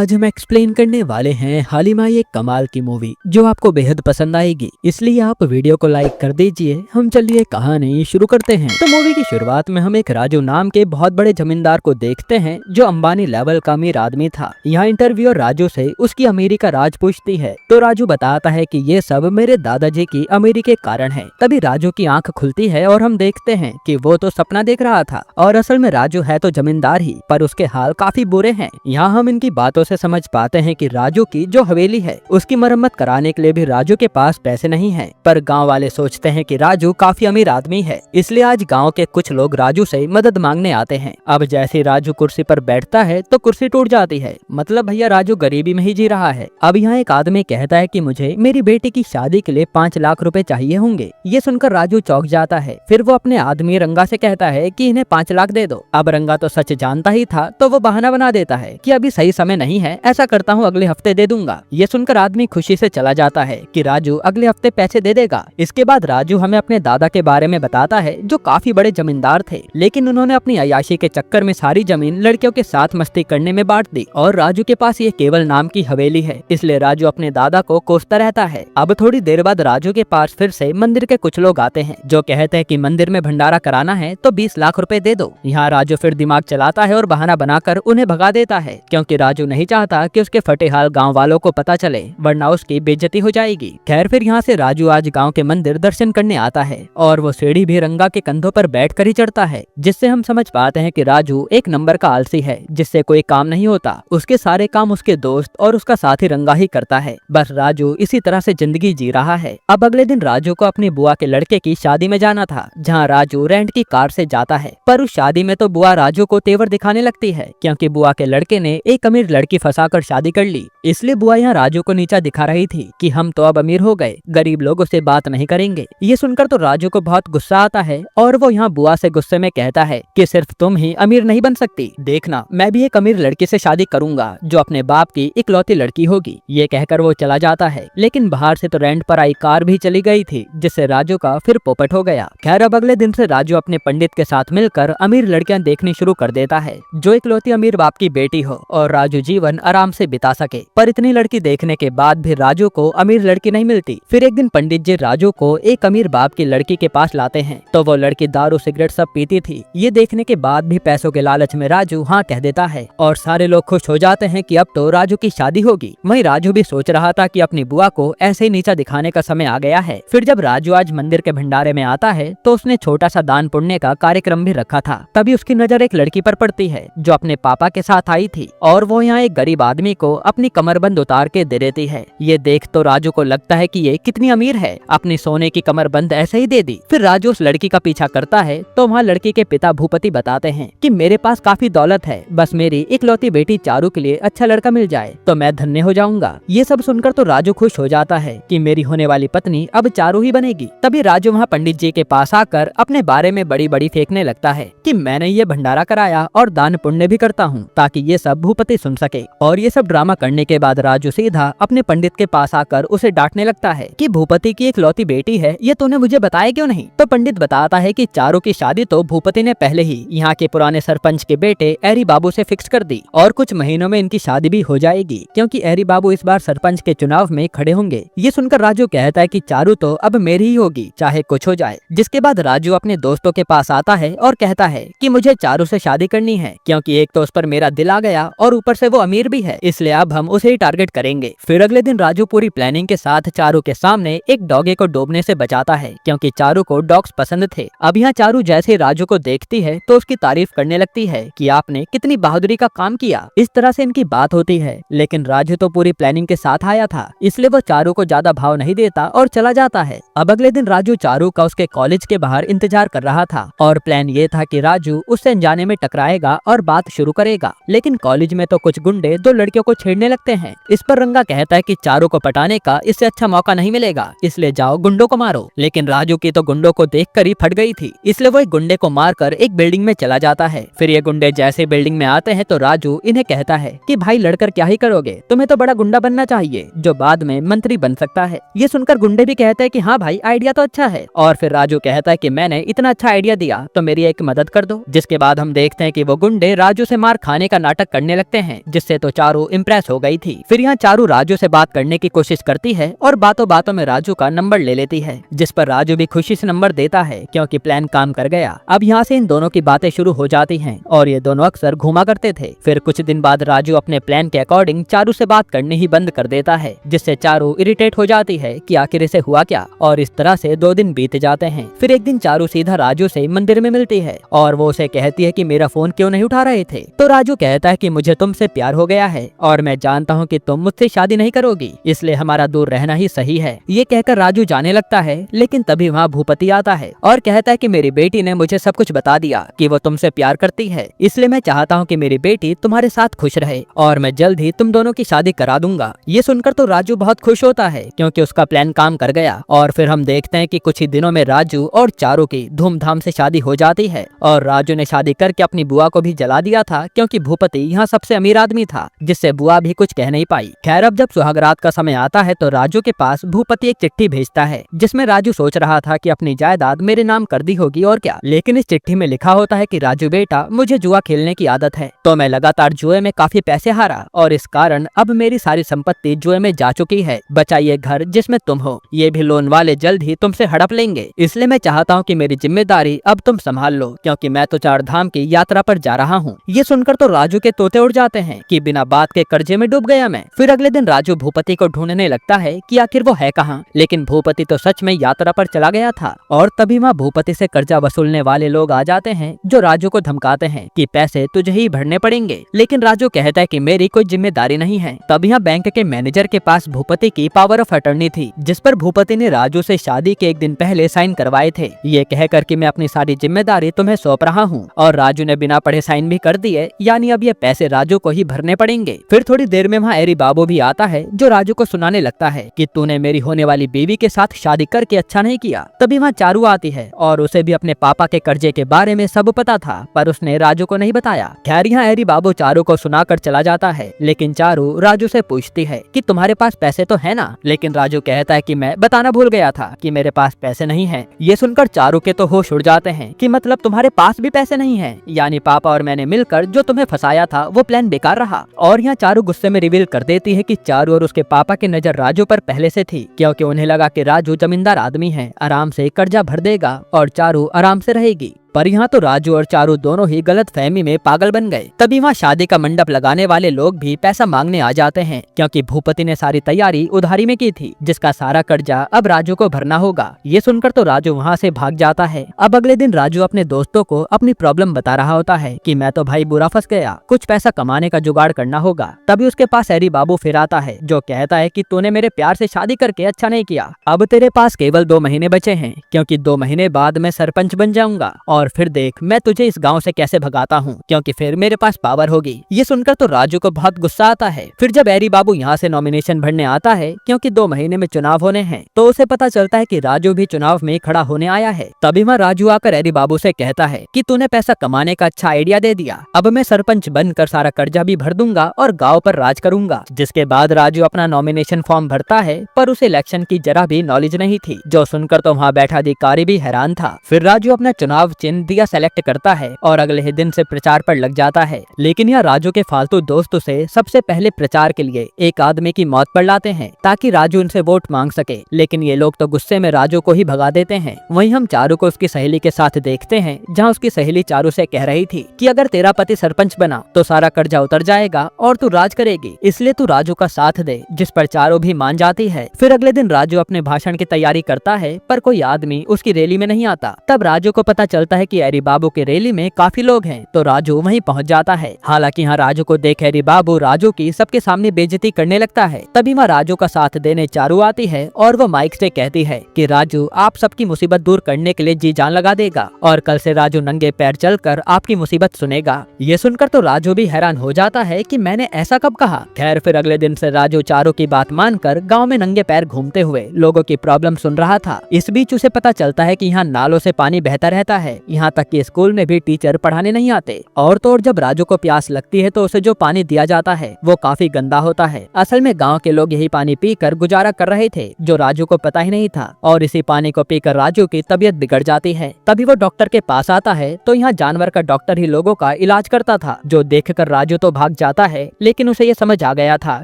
आज हम एक्सप्लेन करने वाले हैं हालिमा एक कमाल की मूवी जो आपको बेहद पसंद आएगी, इसलिए आप वीडियो को लाइक कर दीजिए। हम चलिए कहानी शुरू करते हैं। तो मूवी की शुरुआत में हम एक राजू नाम के बहुत बड़े जमींदार को देखते हैं जो अंबानी लेवल का अमीर आदमी था। यहाँ इंटरव्यूअर राजू से उसकी अमीरी का राज पूछती है तो राजू बताता है कि ये सब मेरे दादाजी की अमीरी के कारण है। तभी राजू की आंख खुलती है और हम देखते हैं कि वो तो सपना देख रहा था और असल में राजू है तो जमींदार ही, पर उसके हाल काफी बुरे हैं। यहाँ हम इनकी बातों से समझ पाते हैं कि राजू की जो हवेली है उसकी मरम्मत कराने के लिए भी राजू के पास पैसे नहीं हैं। पर गांव वाले सोचते हैं कि राजू काफी अमीर आदमी है, इसलिए आज गांव के कुछ लोग राजू से मदद मांगने आते हैं। अब जैसे राजू कुर्सी पर बैठता है तो कुर्सी टूट जाती है, मतलब भैया राजू गरीबी में ही जी रहा है। अब यहाँ एक आदमी कहता है कि मुझे मेरी बेटी की शादी के लिए 5 लाख रुपए चाहिए होंगे। ये सुनकर राजू चौंक जाता है। फिर वो अपने आदमी रंगा से कहता है कि इन्हें 5 लाख दे दो। अब रंगा तो सच जानता ही था तो वो बहाना बना देता है कि अभी सही समय नहीं है, ऐसा करता हूँ अगले हफ्ते दे दूंगा। ये सुनकर आदमी खुशी से चला जाता है कि राजू अगले हफ्ते पैसे दे देगा। इसके बाद राजू हमें अपने दादा के बारे में बताता है जो काफी बड़े जमींदार थे, लेकिन उन्होंने अपनी अय्याशी के चक्कर में सारी जमीन लड़कियों के साथ मस्ती करने में बांट दी और राजू के पास ये केवल नाम की हवेली है, इसलिए राजू अपने दादा को कोसता रहता है। अब थोड़ी देर बाद राजू के पास फिर से मंदिर के कुछ लोग आते हैं जो कहते हैं कि मंदिर में भंडारा कराना है तो 20 लाख रुपए दे दो। यहाँ राजू फिर दिमाग चलाता है और बहाना बनाकर उन्हें भगा देता है, क्योंकि राजू नहीं चाहता कि उसके फटे हाल गाँव वालों को पता चले, वरना उसकी बेइज्जती हो जाएगी। खैर फिर यहाँ से राजू आज गाँव के मंदिर दर्शन करने आता है और वो सीढ़ी भी रंगा के कंधों पर बैठ कर ही चढ़ता है, जिससे हम समझ पाते हैं कि राजू एक नंबर का आलसी है जिससे कोई काम नहीं होता। उसके सारे काम उसके दोस्त और उसका साथी रंगा ही करता है। बस राजू इसी तरह से जिंदगी जी रहा है। अब अगले दिन राजू को अपनी बुआ के लड़के की शादी में जाना था, जहाँ राजू रेंट की कार से जाता है। पर उस शादी में तो बुआ राजू को तेवर दिखाने लगती है, क्योंकि बुआ के लड़के ने एक अमीर लड़की फंसाकर शादी कर ली। इसलिए बुआ यहाँ राजू को नीचा दिखा रही थी कि हम तो अब अमीर हो गए, गरीब लोगों से बात नहीं करेंगे। ये सुनकर तो राजू को बहुत गुस्सा आता है और वो यहाँ बुआ से गुस्से में कहता है कि सिर्फ तुम ही अमीर नहीं बन सकती, देखना मैं भी एक अमीर लड़की से शादी करूंगा जो अपने बाप की इकलौती लड़की होगी। ये कहकर वो चला जाता है, लेकिन बाहर से तो रेंट पर आई कार भी चली गई थी, जिससे राजू का फिर पोपट हो गया। खैर अब अगले दिन से राजू अपने पंडित के साथ मिलकर अमीर लड़कियां देखनी शुरू कर देता है जो इकलौती अमीर बाप की बेटी हो और राजू जीवन आराम से बिता सके। पर इतनी लड़की देखने के बाद भी राजू को अमीर लड़की नहीं मिलती। फिर एक दिन पंडित जी राजू को एक अमीर बाप की लड़की के पास लाते हैं तो वो लड़की दारू सिगरेट सब पीती थी। ये देखने के बाद भी पैसों के लालच में राजू हाँ कह देता है और सारे लोग खुश हो जाते हैं कि अब तो राजू की शादी होगी। वहीं राजू भी सोच रहा था कि अपनी बुआ को ऐसे ही नीचा दिखाने का समय आ गया है। फिर जब राजू आज मंदिर के भंडारे में आता है तो उसने छोटा सा दान पुण्य का कार्यक्रम भी रखा था। तभी उसकी नजर एक लड़की पर पड़ती है जो अपने पापा के साथ आई थी और वो यहाँ एक गरीब आदमी को अपनी कमरबंद उतार के दे देती है। ये देख तो राजू को लगता है कि ये कितनी अमीर है, अपनी सोने की कमरबंद ऐसे ही दे दी। फिर राजू उस लड़की का पीछा करता है तो वहाँ लड़की के पिता भूपति बताते हैं कि मेरे पास काफी दौलत है, बस मेरी इकलौती बेटी चारू के लिए अच्छा लड़का मिल जाए तो मैं धन्य हो जाऊंगा। ये सब सुनकर तो राजू खुश हो जाता है कि मेरी होने वाली पत्नी अब चारू ही बनेगी। तभी राजू वहाँ पंडित जी के पास आकर अपने बारे में बड़ी बड़ी फेंकने लगता है कि मैंने ये भंडारा कराया और दान पुण्य भी करता हूँ ताकि ये सब भूपति सुन सके। और ये सब ड्रामा करने के बाद राजू सीधा अपने पंडित के पास आकर उसे डांटने लगता है कि भूपति की इकलौती बेटी है, ये तूने मुझे बताया क्यों नहीं। तो पंडित बताता है कि चारू की शादी तो भूपति ने पहले ही यहाँ के पुराने सरपंच के बेटे एरी बाबू से फिक्स कर दी और कुछ महीनों में इनकी शादी भी हो जाएगी, क्योंकि एरी बाबू इस बार सरपंच के चुनाव में खड़े होंगे। ये सुनकर राजू कहता है कि चारू तो अब मेरी ही होगी चाहे कुछ हो जाए। जिसके बाद राजू अपने दोस्तों के पास आता है और कहता है कि मुझे चारू से शादी करनी है, क्योंकि एक तो उस पर मेरा दिल आ गया और ऊपर से वो अमीर भी है, इसलिए अब हम उसे ही टारगेट करेंगे। फिर अगले दिन राजू पूरी प्लानिंग के साथ चारू के सामने एक डॉगे को डूबने से बचाता है, क्योंकि चारू को डॉग्स पसंद थे। अब यहाँ चारू जैसे राजू को देखती है तो उसकी तारीफ करने लगती है कि आपने कितनी बहादुरी का काम किया। इस तरह से इनकी बात होती है, लेकिन राजू तो पूरी प्लानिंग के साथ आया था, इसलिए वो चारू को ज्यादा भाव नहीं देता और चला जाता है। अब अगले दिन राजू चारू का उसके कॉलेज के बाहर इंतजार कर रहा था और प्लान ये था कि राजू उससे अनजाने में टकराएगा और बात शुरू करेगा, लेकिन कॉलेज में तो कुछ गुंडे दो लड़कियों को छेड़ने लगते हैं। इस पर रंगा कहता है कि चारू को पटाने का इससे अच्छा मौका नहीं मिलेगा, इसलिए जाओ गुंडों को मारो। लेकिन राजू की तो गुंडों को देखकर ही फट गई थी, इसलिए वो एक गुंडे को मारकर एक बिल्डिंग में चला जाता है। फिर ये गुंडे जैसे बिल्डिंग में आते हैं तो राजू इन्हें कहता है कि भाई लड़कर क्या ही करोगे, तुम्हें तो बड़ा गुंडा बनना चाहिए जो बाद में मंत्री बन सकता है। ये सुनकर गुंडे भी कहते हैं कि हाँ भाई आइडिया तो अच्छा है, और फिर राजू कहता है कि मैंने इतना अच्छा आइडिया दिया तो मेरी एक मदद कर दो। जिसके बाद हम देखते हैं कि वो गुंडे राजू से मार खाने का नाटक करने लगते हैं, जिससे जिससे तो चारू इम्प्रेस हो गई थी। फिर यहाँ चारू राजू से बात करने की कोशिश करती है और बातों बातों में राजू का नंबर ले लेती है, जिस पर राजू भी खुशी से नंबर देता है क्योंकि प्लान काम कर गया। अब यहाँ से इन दोनों की बातें शुरू हो जाती हैं और ये दोनों अक्सर घूमा करते थे। फिर कुछ दिन बाद राजू अपने प्लान के अकॉर्डिंग चारू से बात करनी ही बंद कर देता है, जिससे चारू इरिटेट हो जाती है कि आखिर इसे हुआ क्या। और इस तरह से 2 दिन बीत जाते हैं। फिर एक दिन चारू सीधा राजू से मंदिर में मिलती है और वो उसे कहती है कि मेरा फोन क्यों नहीं उठा रहे थे। तो राजू कहता है कि मुझे तुमसे प्यार हो गया है और मैं जानता हूँ कि तुम मुझसे शादी नहीं करोगी, इसलिए हमारा दूर रहना ही सही है। ये कहकर राजू जाने लगता है, लेकिन तभी वहाँ भूपति आता है और कहता है कि मेरी बेटी ने मुझे सब कुछ बता दिया कि वो तुमसे प्यार करती है, इसलिए मैं चाहता हूँ कि मेरी बेटी तुम्हारे साथ खुश रहे और मैं जल्द ही तुम दोनों की शादी करा दूंगा। ये सुनकर तो राजू बहुत खुश होता है क्योंकि उसका प्लान काम कर गया। और फिर हम देखते हैं कि कुछ ही दिनों में राजू और चारू की धूमधाम से शादी हो जाती है और राजू ने शादी करके अपनी बुआ को भी जला दिया था क्योंकि भूपति यहाँ सबसे अमीर आदमी था, जिससे बुआ भी कुछ कह नहीं पाई। खैर अब जब सुहागरात का समय आता है तो राजू के पास भूपति एक चिट्ठी भेजता है, जिसमें राजू सोच रहा था कि अपनी जायदाद मेरे नाम कर दी होगी और क्या, लेकिन इस चिट्ठी में लिखा होता है कि राजू बेटा, मुझे जुआ खेलने की आदत है, तो मैं लगातार जुए में काफी पैसे हारा और इस कारण अब मेरी सारी संपत्ति जुए में जा चुकी है। बचा ये घर जिसमें तुम हो, ये भी लोन वाले जल्द ही तुमसे हड़प लेंगे, इसलिए मैं चाहता हूँ कि मेरी जिम्मेदारी अब तुम संभाल लो क्योंकि मैं तो 4 धाम की यात्रा पर जा रहा हूँ। ये सुनकर तो राजू के तोते उड़ जाते हैं कि बिना बात के कर्जे में डूब गया मैं। फिर अगले दिन राजू भूपति को ढूंढने लगता है कि आखिर वो है कहाँ, लेकिन भूपति तो सच में यात्रा पर चला गया था। और तभी वहाँ भूपति से कर्जा वसूलने वाले लोग आ जाते हैं जो राजू को धमकाते हैं कि पैसे तुझे ही भरने पड़ेंगे, लेकिन राजू कहता है कि मेरी कोई जिम्मेदारी नहीं है। तब यहाँ बैंक के मैनेजर के पास भूपति की पावर ऑफ अटर्नी थी, जिस पर भूपति ने राजू से शादी के 1 दिन पहले साइन करवाए थे, ये कहकर कि मैं अपनी सारी जिम्मेदारी तुम्हें सौंप रहा हूँ। और राजू ने बिना पढ़े साइन भी कर दिए, यानी अब ये पैसे राजू को ही भरने पड़ेंगे। फिर थोड़ी देर में वहाँ एरी बाबू भी आता है जो राजू को सुनाने लगता है कि तूने मेरी होने वाली बीवी के साथ शादी करके अच्छा नहीं किया। तभी वहाँ चारू आती है और उसे भी अपने पापा के कर्जे के बारे में सब पता था, पर उसने राजू को नहीं बताया। खैर यहाँ एरी बाबू चारू को सुनाकर चला जाता है, लेकिन चारू राजू से पूछती है कि तुम्हारे पास पैसे तो है ना, लेकिन राजू कहता है कि मैं बताना भूल गया था कि मेरे पास पैसे नहीं है। ये सुनकर चारू के तो होश उड़ जाते हैं कि मतलब तुम्हारे पास भी पैसे नहीं है, यानी पापा और मैंने मिलकर जो तुम्हें फंसाया था वो प्लान बेकार रहा। और यहाँ चारू गुस्से में रिवील कर देती है कि चारू और उसके पापा की नजर राजू पर पहले से थी, क्योंकि उन्हें लगा कि राजू जमींदार आदमी है, आराम से कर्जा भर देगा और चारू आराम से रहेगी। पर यहाँ तो राजू और चारू दोनों ही गलत फहमी में पागल बन गए। तभी वहाँ शादी का मंडप लगाने वाले लोग भी पैसा मांगने आ जाते हैं, क्योंकि भूपति ने सारी तैयारी उधारी में की थी, जिसका सारा कर्जा अब राजू को भरना होगा। ये सुनकर तो राजू वहाँ से भाग जाता है। अब अगले दिन राजू अपने दोस्तों को अपनी प्रॉब्लम बता रहा होता है कि मैं तो भाई बुरा फंस गया, कुछ पैसा कमाने का जुगाड़ करना होगा। तभी उसके पास एरी बाबू फिर आता है जो कहता है कि तूने मेरे प्यार से शादी करके अच्छा नहीं किया, अब तेरे पास केवल 2 महीने बचे हैं, क्योंकि 2 महीने बाद मैं सरपंच बन जाऊंगा और फिर देख मैं तुझे इस गांव से कैसे भगाता हूँ, क्योंकि फिर मेरे पास पावर होगी। ये सुनकर तो राजू को बहुत गुस्सा आता है। फिर जब एरी बाबू यहाँ से नॉमिनेशन भरने आता है, क्योंकि 2 महीने में चुनाव होने हैं, तो उसे पता चलता है कि राजू भी चुनाव में खड़ा होने आया है। तभी वहाँ राजू आकर एरी बाबू से कहता है कि तूने पैसा कमाने का अच्छा आइडिया दे दिया, अब मैं सरपंच बनकर सारा कर्जा भी भर दूंगा और गाँव पर राज करूंगा। जिसके बाद राजू अपना नॉमिनेशन फॉर्म भरता है, पर उसे इलेक्शन की जरा भी नॉलेज नहीं थी, जो सुनकर तो वहाँ बैठा अधिकारी भी हैरान था। फिर राजू अपना चुनाव चिन्ह दिया सेलेक्ट करता है और अगले ही दिन से प्रचार पर लग जाता है। लेकिन यह राजू के फालतू दोस्त से सबसे पहले प्रचार के लिए एक आदमी की मौत पर लाते हैं, ताकि राजू उनसे वोट मांग सके, लेकिन ये लोग तो गुस्से में राजू को ही भगा देते हैं। वहीं हम चारू को उसकी सहेली के साथ देखते हैं, जहाँ उसकी सहेली चारू से कह रही थी कि अगर तेरा पति सरपंच बना तो सारा कर्जा उतर जाएगा और तू राज करेगी, इसलिए तू राजू का साथ दे, जिस पर चारू भी मान जाती है। फिर अगले दिन राजू अपने भाषण की तैयारी करता है, पर कोई आदमी उसकी रैली में नहीं आता। तब राजू को पता चलता है कि एरी बाबू की रैली में काफी लोग हैं, तो राजू वहीं पहुंच जाता है। हालांकि यहाँ राजू को देख एरी बाबू राजू की सबके सामने बेइज्जती करने लगता है। तभी वहाँ राजू का साथ देने चारू आती है और वो माइक से कहती है कि राजू आप सबकी मुसीबत दूर करने के लिए जी जान लगा देगा और कल से राजू नंगे पैर चलकर आपकी मुसीबत सुनेगा। ये सुनकर तो राजू भी हैरान हो जाता है कि मैंने ऐसा कब कहा। खैर फिर अगले दिन से राजू चारू की बात मानकर गाँव में नंगे पैर घूमते हुए लोगों की प्रॉब्लम सुन रहा था। इस बीच उसे पता चलता है कि यहाँ नालों से पानी बहता रहता है, यहाँ तक कि स्कूल में भी टीचर पढ़ाने नहीं आते। और तो और जब राजू को प्यास लगती है तो उसे जो पानी दिया जाता है वो काफी गंदा होता है। असल में गाँव के लोग यही पानी पीकर गुजारा कर रहे थे, जो राजू को पता ही नहीं था। और इसी पानी को पीकर राजू की तबीयत बिगड़ जाती है। तभी वो डॉक्टर के पास आता है तो यहाँ जानवर का डॉक्टर ही लोगों का इलाज करता था, जो देखकर राजू तो भाग जाता है, लेकिन उसे ये समझ आ गया था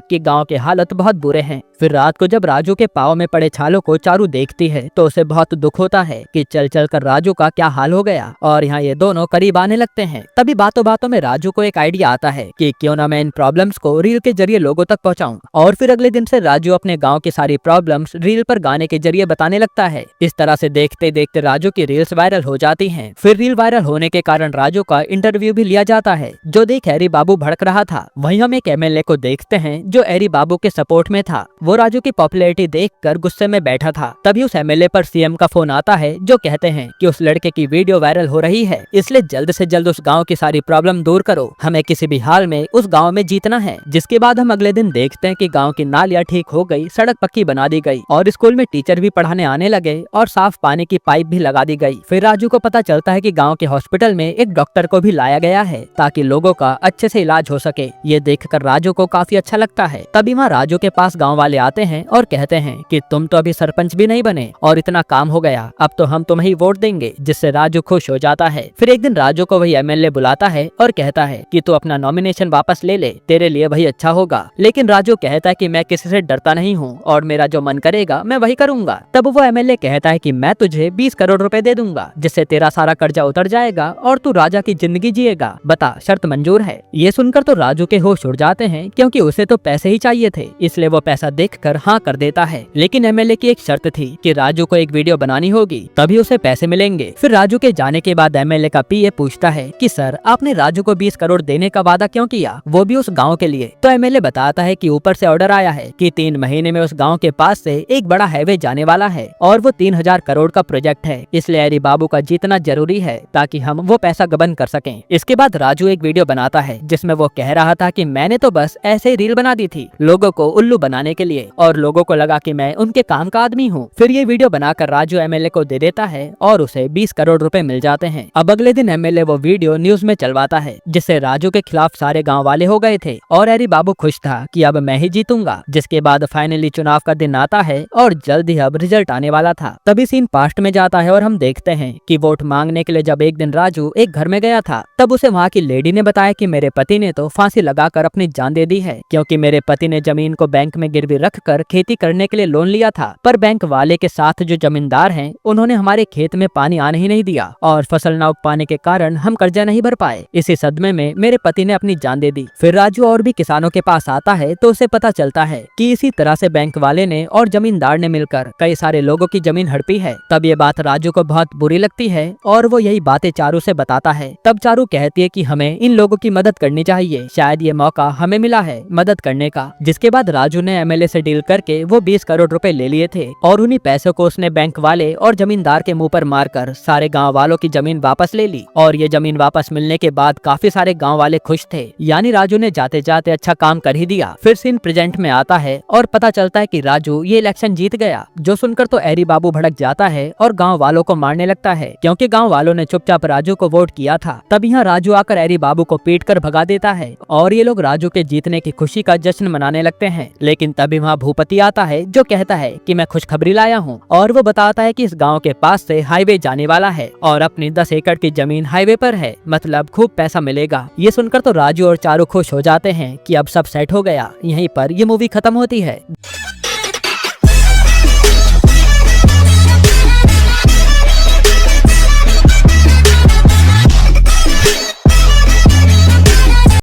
कि गांव के हालत बहुत बुरे हैं। फिर रात को जब राजू के पाँव में पड़े छालों को चारू देखती है तो उसे बहुत दुख होता है कि चल चल कर राजू का क्या हाल हो गया। और यहाँ ये दोनों करीब आने लगते हैं। तभी बातों बातों में राजू को एक आइडिया आता है कि क्यों ना मैं इन प्रॉब्लम्स को रील के जरिए लोगों तक पहुँचाऊं। और फिर अगले दिन से राजू अपने गाँव की सारी प्रॉब्लम्स रील पर गाने के जरिए बताने लगता है। इस तरह से देखते देखते राजू की रील्स वायरल हो जाती हैं। फिर रील वायरल होने के कारण राजू का इंटरव्यू भी लिया जाता है, जो देख एरी बाबू भड़क रहा था। वहीं हम एक एमएलए को देखते हैं जो एरी बाबू के सपोर्ट में था। वो राजू की पॉपुलैरिटी देखकर गुस्से में बैठा था। तभी उस एमएलए पर सीएम का फोन आता है, जो कहते हैं कि उस लड़के की वीडियो वायरल हो रही है, इसलिए जल्द से जल्द उस गाँव की सारी प्रॉब्लम दूर करो, हमें किसी भी हाल में उस गाँव में जीतना है। जिसके बाद हम अगले दिन देखते हैं कि गाँव की नालियाँ ठीक हो गई, सड़क पक्की बना दी गई और स्कूल में टीचर भी पढ़ाने आने लगे और साफ पानी की पाइप भी लगा दी गई। फिर राजू को पता चलता है कि गांव के हॉस्पिटल में एक डॉक्टर को भी लाया गया है ताकि लोगों का अच्छे से इलाज हो सके। ये देखकर राजू को काफी अच्छा लगता है। तभी वहाँ राजू के पास गांव वाले आते हैं और कहते हैं कि तुम तो अभी सरपंच भी नहीं बने और इतना काम हो गया, अब तो हम तुम्हें ही वोट देंगे, जिससे राजू खुश हो जाता है। फिर एक दिन राजू को वही एमएलए बुलाता है और कहता है कि तू अपना नॉमिनेशन वापस ले ले, तेरे लिए वही अच्छा होगा। लेकिन राजू कहता है कि मैं किसी से डरता नहीं हूँ और मेरा जो मन करेगा मैं वही करूंगा। तब वो एमएलए कहता है कि मैं तुझे 20 करोड़ रुपए दे दूंगा, जिससे तेरा सारा कर्जा उतर जाएगा और तू राजा की जिंदगी जिएगा। बता, शर्त मंजूर है? ये सुनकर तो राजू के होश उड़ जाते हैं, क्योंकि उसे तो पैसे ही चाहिए थे, इसलिए वो पैसा देखकर हाँ कर देता है। लेकिन एमएलए की एक शर्त थी कि राजू को एक वीडियो बनानी होगी, तभी उसे पैसे मिलेंगे। फिर राजू के जाने के बाद एमएलए का पीए पूछता है कि सर, आपने राजू को 20 करोड़ देने का वादा क्यों किया, वो भी उस गाँव के लिए? तो एमएलए बताता है कि ऊपर से ऑर्डर आया है कि 3 महीने में उस गाँव के पास से एक बड़ा हाईवे जाने वाला है और वो 3000 करोड़ का प्रोजेक्ट है, इसलिए एरी बाबू का जीतना जरूरी है ताकि हम वो पैसा गबन कर सकें। इसके बाद राजू एक वीडियो बनाता है जिसमें वो कह रहा था कि मैंने तो बस ऐसे ही रील बना दी थी लोगों को उल्लू बनाने के लिए और लोगों को लगा कि मैं उनके काम का आदमी हूँ। फिर ये वीडियो बनाकर राजू एमएलए को दे देता है और उसे 20 करोड़ रुपए मिल जाते हैं। अब अगले दिन एमएलए वो वीडियो न्यूज में चलवाता है, जिससे राजू के खिलाफ सारे गाँव वाले हो गए थे और एरी बाबू खुश था कि अब मैं ही जीतूंगा। जिसके बाद फाइनली चुनाव का दिन आता है और जल्द ही अब रिजल्ट आने वाला था। तभी सीन पास्ट में जाता है और हम देखते हैं कि वोट मांगने के लिए जब एक दिन राजू एक घर में गया था, तब उसे वहाँ की लेडी ने बताया कि मेरे पति ने तो फांसी लगाकर अपनी जान दे दी है, क्योंकि मेरे पति ने जमीन को बैंक में गिरवी रखकर खेती करने के लिए लोन लिया था, पर बैंक वाले के साथ जो जमींदार हैं उन्होंने हमारे खेत में पानी आने ही नहीं दिया और फसल न उग पाने के कारण हम कर्जा नहीं भर पाए। इसी सदमे में मेरे पति ने अपनी जान दे दी। फिर राजू और भी किसानों के पास आता है तो उसे पता चलता है कि इसी तरह से बैंक वाले ने और जमींदार ने मिलकर कई सारे लोगों की जमीन हड़पी है। तब ये बात राजू को बहुत बुरी लगती है और वो यही बातें चारू से बताता है। तब चारू कहती है कि हमें इन लोगों की मदद करनी चाहिए, शायद ये मौका हमें मिला है मदद करने का। जिसके बाद राजू ने एमएलए से डील करके वो 20 करोड़ रुपए ले लिए थे और उन्हीं पैसों को उसने बैंक वाले और जमींदार के मुंह पर मारकर सारे गाँव वालों की जमीन वापस ले ली। और ये जमीन वापस मिलने के बाद काफी सारे गाँव वाले खुश थे, यानी राजू ने जाते जाते अच्छा काम कर ही दिया। फिर सीन प्रेजेंट में आता है और पता चलता है कि राजू ये इलेक्शन जीत गया, जो सुनकर तो एरी बाबू भड़क जाता है और गांव वालों को मारने लगता है, क्योंकि गांव वालों ने चुपचाप राजू को वोट किया था। तब यहाँ राजू आकर एरी बाबू को पीट कर भगा देता है और ये लोग राजू के जीतने की खुशी का जश्न मनाने लगते हैं। लेकिन तभी वहाँ भूपति आता है जो कहता है कि मैं खुशखबरी लाया हूँ और वो बताता है कि इस गाँव के पास से हाईवे जाने वाला है और अपनी 10 एकड़ की जमीन हाईवे पर है, मतलब खूब पैसा मिलेगा। ये सुनकर तो राजू और चारू खुश हो जाते हैं कि अब सब सेट हो गया। यहीं पर ये मूवी खत्म होती है।